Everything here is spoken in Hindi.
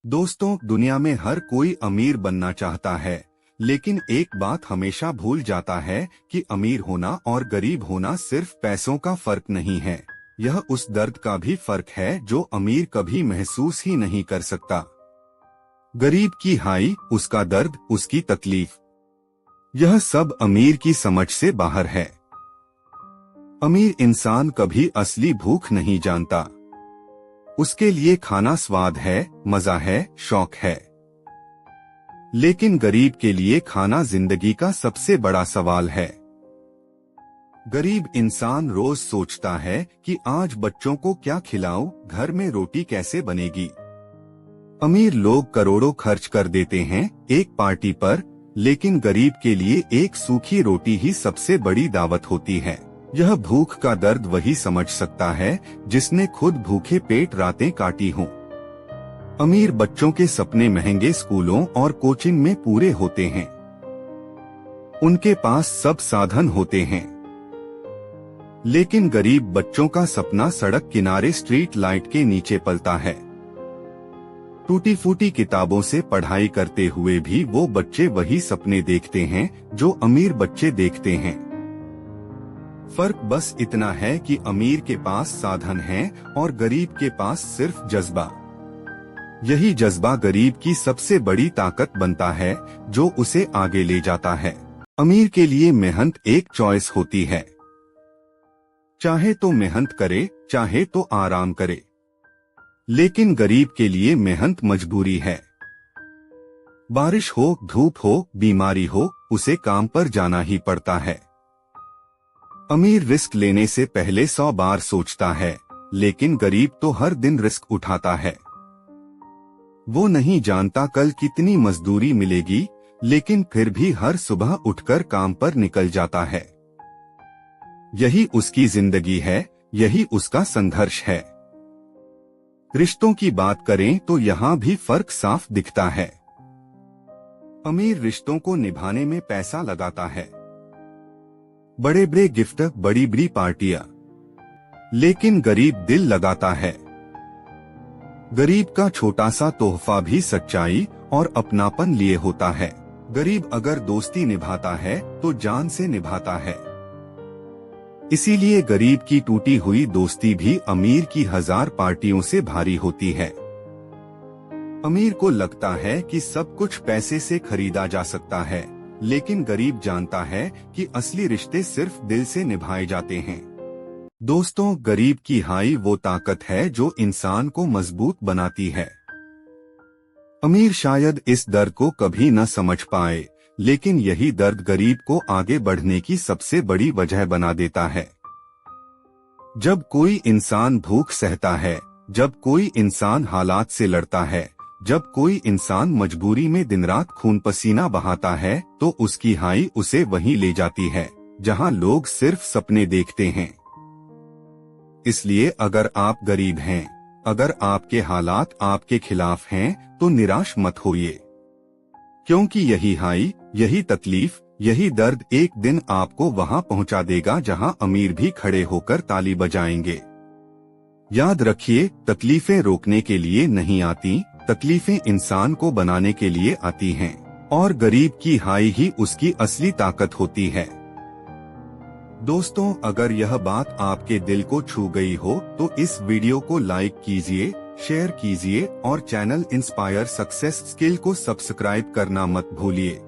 दोस्तों, दुनिया में हर कोई अमीर बनना चाहता है, लेकिन एक बात हमेशा भूल जाता है कि अमीर होना और गरीब होना सिर्फ पैसों का फर्क नहीं है। यह उस दर्द का भी फर्क है जो अमीर कभी महसूस ही नहीं कर सकता। गरीब की हाई, उसका दर्द, उसकी तकलीफ, यह सब अमीर की समझ से बाहर है। अमीर इंसान कभी असली भूख नहीं जानता। उसके लिए खाना स्वाद है, मजा है, शौक है। लेकिन गरीब के लिए खाना जिंदगी का सबसे बड़ा सवाल है। गरीब इंसान रोज सोचता है कि आज बच्चों को क्या खिलाऊं, घर में रोटी कैसे बनेगी। अमीर लोग करोड़ों खर्च कर देते हैं एक पार्टी पर, लेकिन गरीब के लिए एक सूखी रोटी ही सबसे बड़ी दावत होती है। यह भूख का दर्द वही समझ सकता है जिसने खुद भूखे पेट रातें काटी हों। अमीर बच्चों के सपने महंगे स्कूलों और कोचिंग में पूरे होते हैं। उनके पास सब साधन होते हैं। लेकिन गरीब बच्चों का सपना सड़क किनारे स्ट्रीट लाइट के नीचे पलता है। टूटी फूटी किताबों से पढ़ाई करते हुए भी वो बच्चे वही सपने देखते हैं जो अमीर बच्चे देखते हैं। फर्क बस इतना है कि अमीर के पास साधन है और गरीब के पास सिर्फ जज्बा। यही जज्बा गरीब की सबसे बड़ी ताकत बनता है, जो उसे आगे ले जाता है। अमीर के लिए मेहनत एक चॉइस होती है। चाहे तो मेहनत करे, चाहे तो आराम करे। लेकिन गरीब के लिए मेहनत मजबूरी है। बारिश हो, धूप हो, बीमारी हो, उसे काम पर जाना ही पड़ता है। अमीर रिस्क लेने से पहले 100 बार सोचता है, लेकिन गरीब तो हर दिन रिस्क उठाता है। वो नहीं जानता कल कितनी मजदूरी मिलेगी, लेकिन फिर भी हर सुबह उठकर काम पर निकल जाता है। यही उसकी जिंदगी है, यही उसका संघर्ष है। रिश्तों की बात करें तो यहाँ भी फर्क साफ दिखता है। अमीर रिश्तों को निभाने में पैसा लगाता है, बड़े बड़े गिफ्ट, बड़ी बड़ी पार्टियां। लेकिन गरीब दिल लगाता है। गरीब का छोटा सा तोहफा भी सच्चाई और अपनापन लिए होता है। गरीब अगर दोस्ती निभाता है तो जान से निभाता है। इसीलिए गरीब की टूटी हुई दोस्ती भी अमीर की 1000 पार्टियों से भारी होती है। अमीर को लगता है कि सब कुछ पैसे से खरीदा जा सकता है, लेकिन गरीब जानता है कि असली रिश्ते सिर्फ दिल से निभाए जाते हैं। दोस्तों, गरीब की हाई वो ताकत है जो इंसान को मजबूत बनाती है। अमीर शायद इस दर्द को कभी न समझ पाए, लेकिन यही दर्द गरीब को आगे बढ़ने की सबसे बड़ी वजह बना देता है। जब कोई इंसान भूख सहता है, जब कोई इंसान हालात से लड़ता है, जब कोई इंसान मजबूरी में दिन रात खून पसीना बहाता है, तो उसकी हाई उसे वहीं ले जाती है जहां लोग सिर्फ सपने देखते हैं। इसलिए अगर आप गरीब हैं, अगर आपके हालात आपके खिलाफ हैं, तो निराश मत होइए, क्योंकि यही हाई, यही तकलीफ, यही दर्द एक दिन आपको वहां पहुंचा देगा जहां अमीर भी खड़े होकर ताली बजाएंगे। याद रखिए, तकलीफें रोकने के लिए नहीं आती, तकलीफें इंसान को बनाने के लिए आती हैं, और गरीब की हाई ही उसकी असली ताकत होती है। दोस्तों, अगर यह बात आपके दिल को छू गई हो तो इस वीडियो को लाइक कीजिए, शेयर कीजिए और चैनल इंस्पायर सक्सेस स्किल को सब्सक्राइब करना मत भूलिए।